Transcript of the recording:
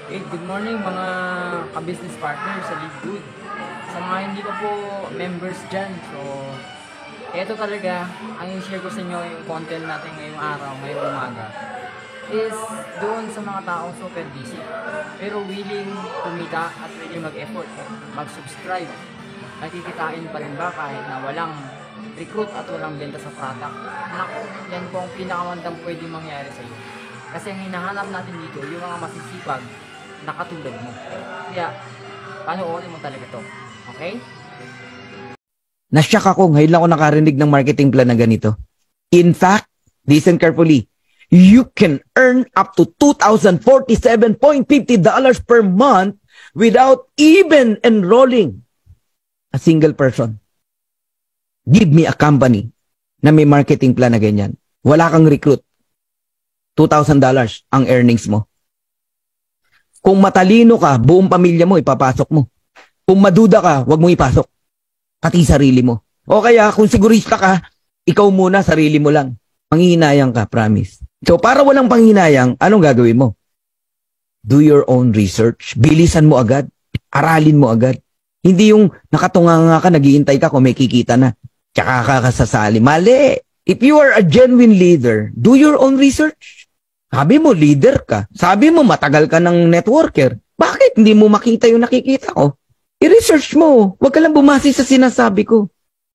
Hey, good morning mga ka-business partners sa Live Good. Sa mga hindi pa po members dyan, so eto talaga, ang i-share ko sa inyo yung content natin ngayong araw, ngayong umaga is doon sa mga taong super busy pero willing kumita at willing mag-effort, mag-subscribe. Nakikitain pa rin ba kahit na walang recruit at walang benta sa product? Naku, yan po ang pinakamandang pwedeng mangyari sa iyo. Kasi ang hinahanap natin dito, yung mga masisipag na katulad mo. Kaya, panoorin mo talaga to. Okay? Nasyak ako, ngayon lang ako nakarinig ng marketing plan na ganito. In fact, listen carefully, you can earn up to $2,047.50 per month without even enrolling a single person. Give me a company na may marketing plan na ganyan. Wala kang recruit. $2,000 ang earnings mo. Kung matalino ka, buong pamilya mo ipapasok mo. Kung maduda ka, wag mo ipasok. Pati sarili mo. O kaya, kung sigurista ka, ikaw muna, sarili mo lang. Panghihinayang ka, promise. So, para walang panghinayang, anong gagawin mo? Do your own research. Bilisan mo agad. Aralin mo agad. Hindi yung nakatunganga ka, naghihintay ka kung may kikita na. Tsaka ka kasasali. Mali. If you are a genuine leader, do your own research. Sabi mo, leader ka. Sabi mo, matagal ka ng networker. Bakit hindi mo makita yung nakikita ko? I-research mo. Huwag ka lang bumasi sa sinasabi ko.